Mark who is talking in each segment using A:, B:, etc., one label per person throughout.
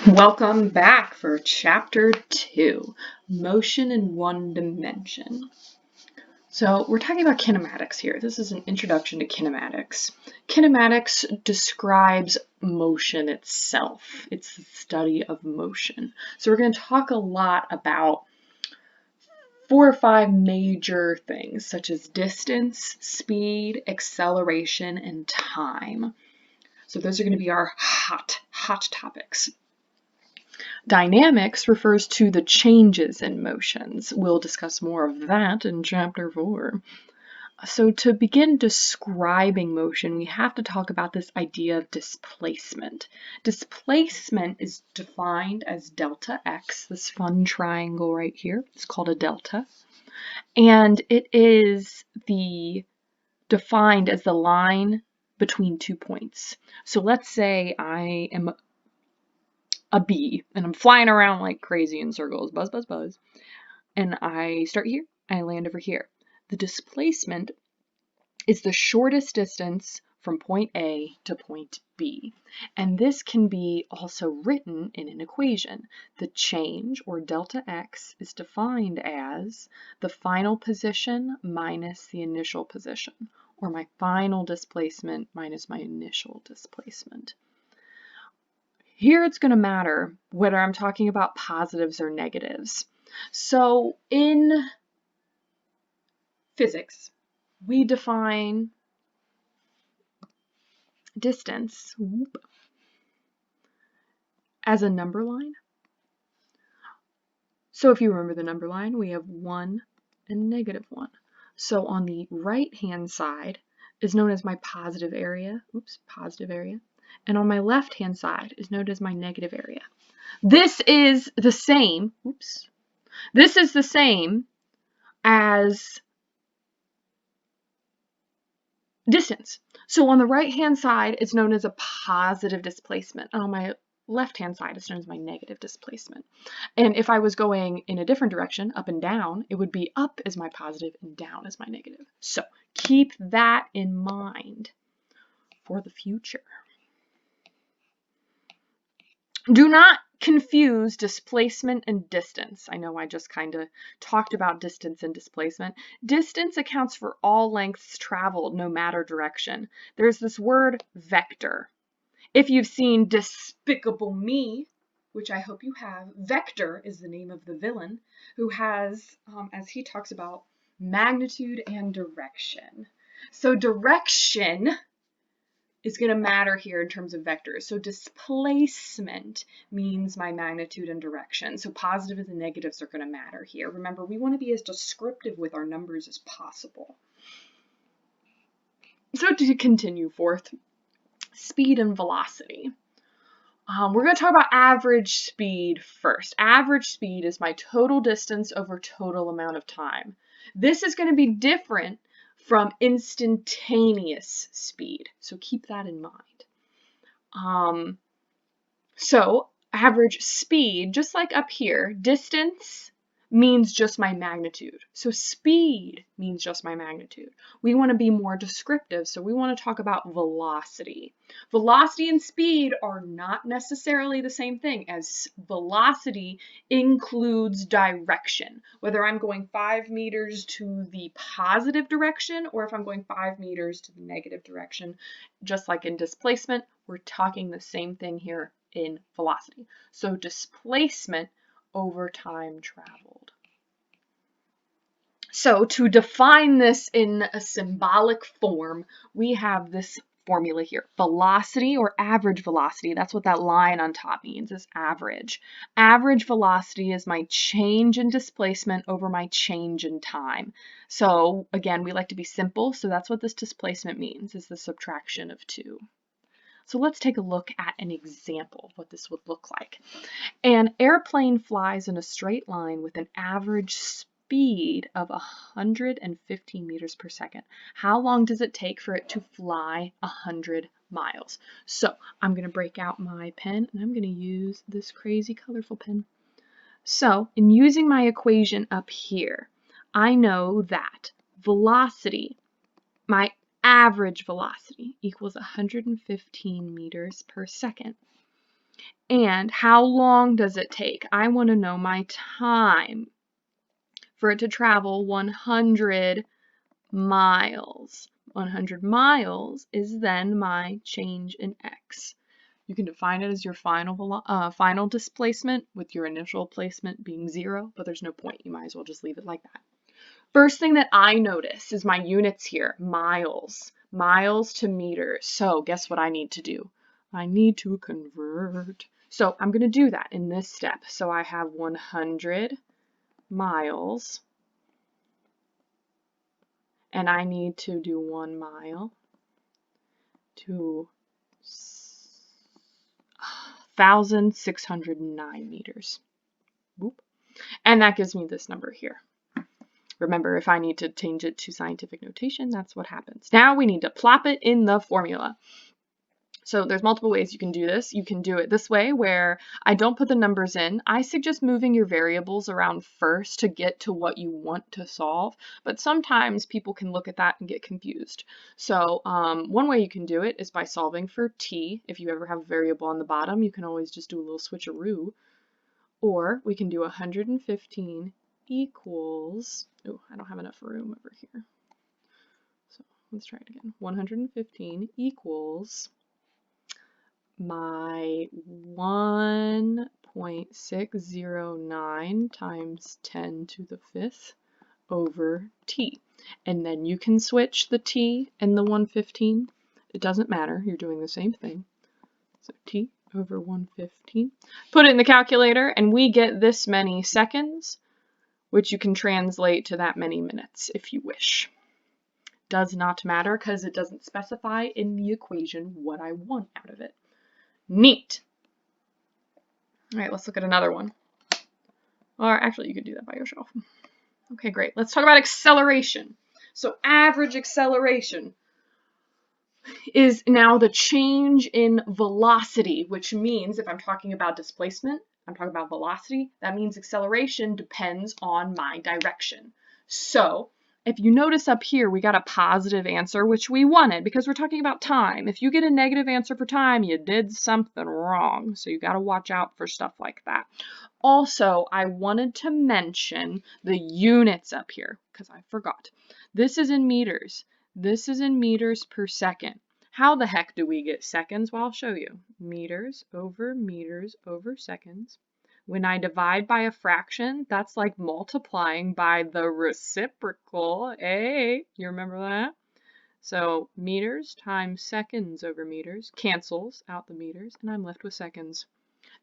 A: Welcome back for Chapter 2, Motion in One Dimension. So we're talking about kinematics here. This is an introduction to kinematics. Kinematics describes motion itself. It's the study of motion. So we're going to talk a lot about 4 or 5 major things, such as distance, speed, acceleration, and time. So those are going to be our hot topics. Dynamics refers to the changes in motions. We'll discuss more of that in Chapter 4. So to begin describing motion, we have to talk about this idea of displacement. Displacement is defined as delta x, this fun triangle right here. It's called a delta. And it is defined as the line between 2 points. So let's say I am a bee and I'm flying around like crazy in circles, buzz, buzz, buzz. And I start here, I land over here. The displacement is the shortest distance from point A to point B. And this can be also written in an equation. The change, or delta x, is defined as the final position minus the initial position, or my final displacement minus my initial displacement. Here it's going to matter whether I'm talking about positives or negatives. So in physics, we define distance as a number line. So if you remember the number line, we have 1 and -1. So on the right-hand side is known as my positive area. Positive area. And on my left-hand side is known as my negative area. This is the same, this is the same as distance. So on the right-hand side, it's known as a positive displacement. And on my left-hand side, it's known as my negative displacement. And if I was going in a different direction, up and down, it would be up as my positive and down as my negative. So keep that in mind for the future. Do not confuse displacement and distance. I know I just kind of talked about distance and displacement. Distance accounts for all lengths traveled, no matter direction. There's this word vector. If you've seen Despicable Me, which I hope you have, Vector is the name of the villain who has, as he talks about, magnitude and direction. So direction is going to matter here in terms of vectors. So displacement means my magnitude and direction. So positives and negatives are going to matter here. Remember, we want to be as descriptive with our numbers as possible. So to continue forth, speed and velocity. We're going to talk about average speed first. Average speed is my total distance over total amount of time. This is going to be different from instantaneous speed. So keep that in mind. So average speed, just like up here, distance means just my magnitude. So speed means just my magnitude. We want to be more descriptive, so we want to talk about velocity. Velocity and speed are not necessarily the same thing, as velocity includes direction, whether I'm going 5 meters to the positive direction or if I'm going 5 meters to the negative direction. Just like in displacement, we're talking the same thing here in velocity. So displacement over time traveled. So to define this in a symbolic form, we have this formula here. Velocity, or average velocity, that's what that line on top means, is average. Average velocity is my change in displacement over my change in time. So again, we like to be simple, so that's what this displacement means, is the subtraction of 2. So let's take a look at an example of what this would look like. An airplane flies in a straight line with an average speed of 115 meters per second. How long does it take for it to fly 100 miles? So I'm going to break out my pen and I'm going to use this crazy colorful pen. So in using my equation up here, I know that velocity, my average velocity, equals 115 meters per second. And how long does it take? I want to know my time for it to travel 100 miles. 100 miles is then my change in x. You can define it as your final displacement, with your initial placement being 0, but there's no point. You might as well just leave it like that. First thing that I notice is my units here, miles. Miles to meters. So guess what I need to do? I need to convert. So I'm going to do that in this step. So I have 100 miles, and I need to do 1 mile to 1,609 meters. Boop. And that gives me this number here. Remember, if I need to change it to scientific notation, that's what happens. Now we need to plop it in the formula. So there's multiple ways you can do this. You can do it this way, where I don't put the numbers in. I suggest moving your variables around first to get to what you want to solve, but sometimes people can look at that and get confused. So one way you can do it is by solving for t. If you ever have a variable on the bottom, you can always just do a little switcheroo. Or we can do 115 equals, oh, I don't have enough room over here. So let's try it again. 115 equals my 1.609 times 10 to the 5th over t. And then you can switch the t and the 115. It doesn't matter, you're doing the same thing. So t over 115. Put it in the calculator and we get this many seconds, which you can translate to that many minutes if you wish. Does not matter because it doesn't specify in the equation what I want out of it. Neat. All right, let's look at another one. Or actually, you could do that by yourself. Okay, great. Let's talk about acceleration. So average acceleration is now the change in velocity, which means if I'm talking about displacement, I'm talking about velocity, that means acceleration depends on my direction. So if you notice up here, we got a positive answer, which we wanted because we're talking about time. If you get a negative answer for time, you did something wrong. So you got to watch out for stuff like that. Also, I wanted to mention the units up here because I forgot. This is in meters. This is in meters per second. How the heck do we get seconds? Well, I'll show you. Meters over seconds. When I divide by a fraction, that's like multiplying by the reciprocal. Hey, you remember that? So meters times seconds over meters cancels out the meters, and I'm left with seconds.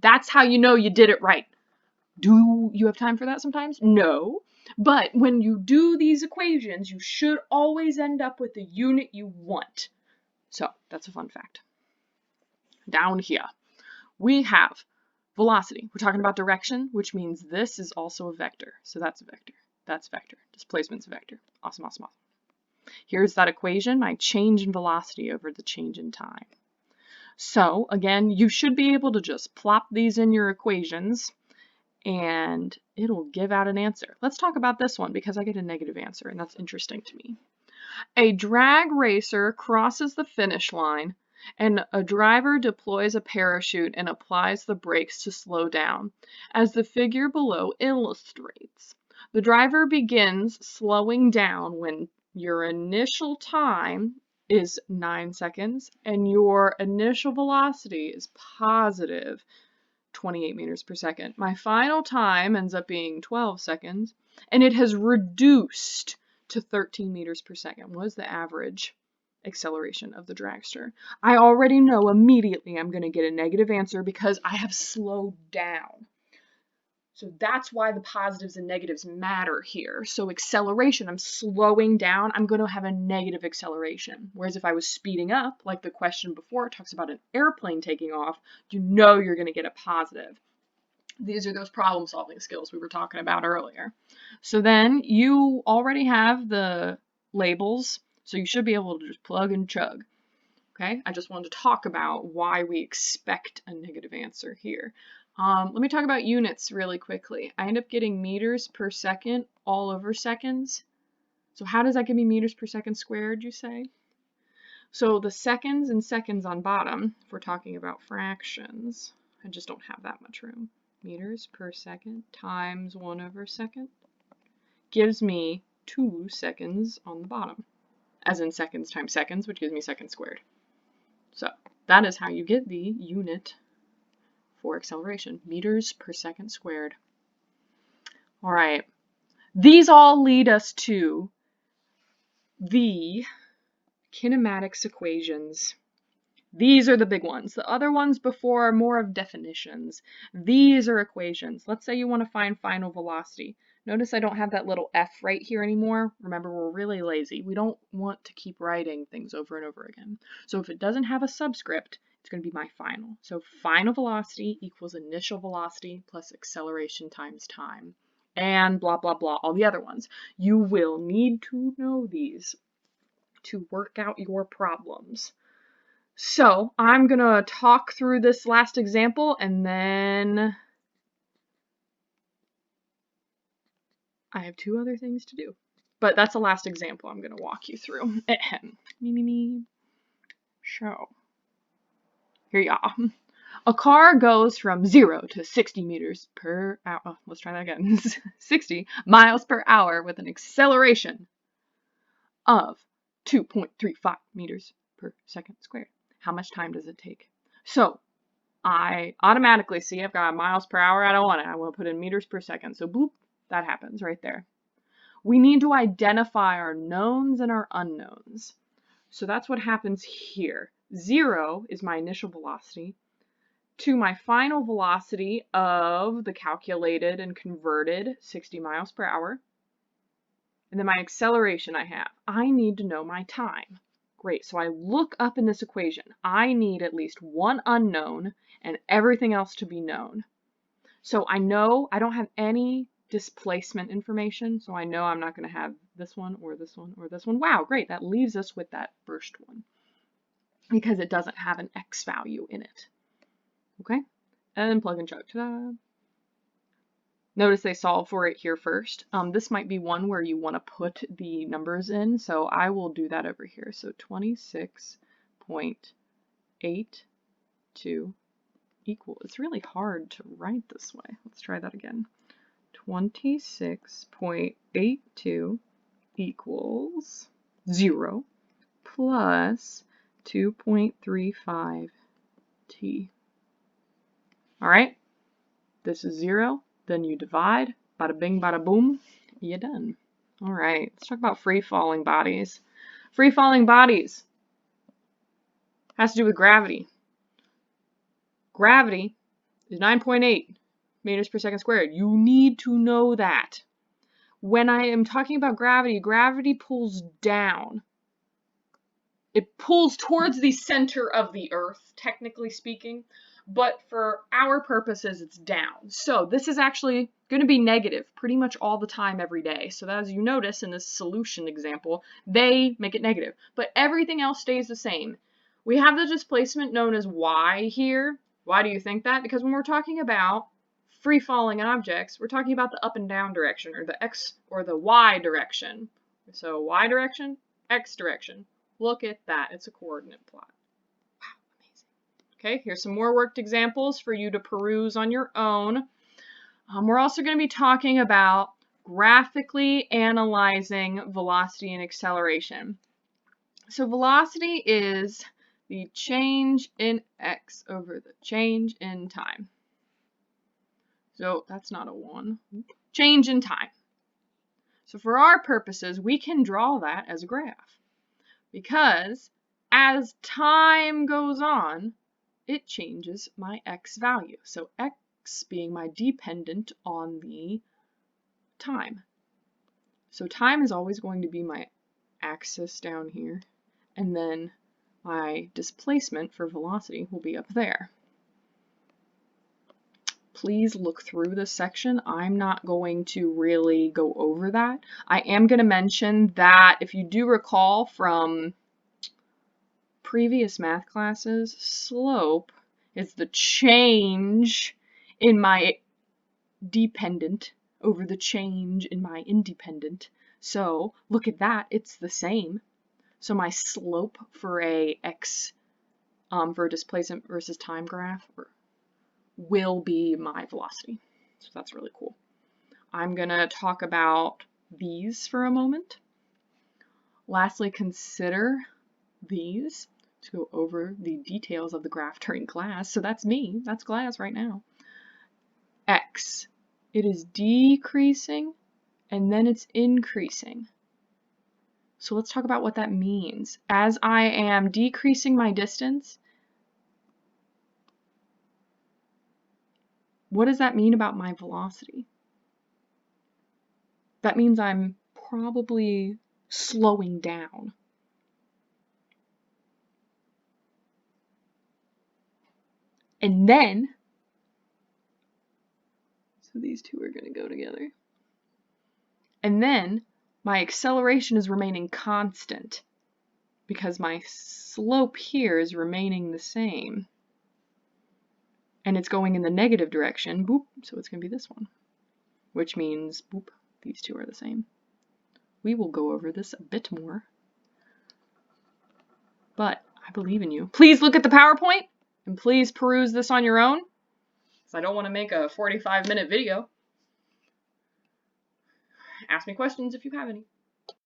A: That's how you know you did it right. Do you have time for that sometimes? No. But when you do these equations, you should always end up with the unit you want. So that's a fun fact. Down here, we have velocity. We're talking about direction, which means this is also a vector. So that's a vector. That's vector. Displacement's a vector. Awesome, awesome, awesome. Here's that equation, my change in velocity over the change in time. So again, you should be able to just plop these in your equations and it'll give out an answer. Let's talk about this one because I get a negative answer and that's interesting to me. A drag racer crosses the finish line and a driver deploys a parachute and applies the brakes to slow down. As the figure below illustrates, the driver begins slowing down when your initial time is 9 seconds and your initial velocity is positive 28 meters per second. My final time ends up being 12 seconds, and it has reduced to 13 meters per second. What is the average acceleration of the dragster? I already know immediately I'm going to get a negative answer because I have slowed down. So that's why the positives and negatives matter here. So acceleration, I'm slowing down, I'm going to have a negative acceleration. Whereas if I was speeding up, like the question before, it talks about an airplane taking off, you know you're going to get a positive. These are those problem-solving skills we were talking about earlier. So then you already have the labels, so you should be able to just plug and chug. Okay, I just wanted to talk about why we expect a negative answer here. Let me talk about units really quickly. I end up getting meters per second all over seconds. So how does that give me meters per second squared, you say? So the seconds and seconds on bottom, if we're talking about fractions, I just don't have that much room. Meters per second times 1/2 gives me 2 seconds on the bottom, as in seconds times seconds, which gives me seconds squared. So that is how you get the unit for acceleration, meters per second squared. All right, these all lead us to the kinematics equations. These are the big ones. The other ones before are more of definitions. These are equations. Let's say you want to find final velocity. Notice I don't have that little f right here anymore. Remember, we're really lazy. We don't want to keep writing things over and over again. So if it doesn't have a subscript, it's going to be my final. So final velocity equals initial velocity plus acceleration times time. And blah, blah, blah, all the other ones. You will need to know these to work out your problems. So I'm going to talk through this last example and then I have 2 other things to do. But that's the last example I'm going to walk you through. So, here you are. A car goes from 0 to 60 meters per hour. Oh, let's try that again. 60 miles per hour with an acceleration of 2.35 meters per second squared. How much time does it take? So, I automatically see I've got miles per hour. I don't want it. I want to put in meters per second. So boop, that happens right there. We need to identify our knowns and our unknowns. So that's what happens here. 0 is my initial velocity to my final velocity of the calculated and converted 60 miles per hour. And then my acceleration I have. I need to know my time. Great, so I look up in this equation. I need at least one unknown and everything else to be known. So I know I don't have any displacement information, so I know I'm not going to have this one or this one or this one. Wow, great, that leaves us with that first one because it doesn't have an x value in it. Okay, and plug and chug. Ta-da! Notice they solve for it here first. This might be one where you want to put the numbers in, so I will do that over here. So 26.82 equal. It's really hard to write this way. Let's try that again. 26.82 equals 0 plus 2.35 t. All right, this is 0. Then you divide, bada bing, bada boom, you're done. All right, let's talk about free-falling bodies. Free-falling bodies has to do with gravity. Gravity is 9.8 meters per second squared. You need to know that. When I am talking about gravity, gravity pulls down. It pulls towards the center of the earth, technically speaking. But for our purposes, it's down. So this is actually going to be negative pretty much all the time every day. So that, as you notice in this solution example, they make it negative. But everything else stays the same. We have the displacement known as y here. Why do you think that? Because when we're talking about free-falling objects, we're talking about the up and down direction, or the x or the y direction. So y direction, x direction. Look at that. It's a coordinate plot. Okay, here's some more worked examples for you to peruse on your own. We're also going to be talking about graphically analyzing velocity and acceleration. So velocity is the change in x over the change in time. So that's not a 1. Change in time. So for our purposes, we can draw that as a graph. Because as time goes on, it changes my x value. So x being my dependent on the time. So time is always going to be my axis down here, and then my displacement for velocity will be up there. Please look through this section. I'm not going to really go over that. I am going to mention that if you do recall from previous math classes, slope is the change in my dependent over the change in my independent. So look at that, it's the same. So my slope for a x for a displacement versus time graph, or will be my velocity. So that's really cool. I'm going to talk about these for a moment. Lastly, consider these to go over the details of the graph during class. So that's me. That's class right now. X. It is decreasing and then it's increasing. So let's talk about what that means. As I am decreasing my distance, what does that mean about my velocity? That means I'm probably slowing down. And then, so these two are going to go together. And then my acceleration is remaining constant because my slope here is remaining the same. And it's going in the negative direction, boop, so it's going to be this one, which means, boop, these two are the same. We will go over this a bit more, but I believe in you. Please look at the PowerPoint, and please peruse this on your own, because I don't want to make a 45-minute video. Ask me questions if you have any.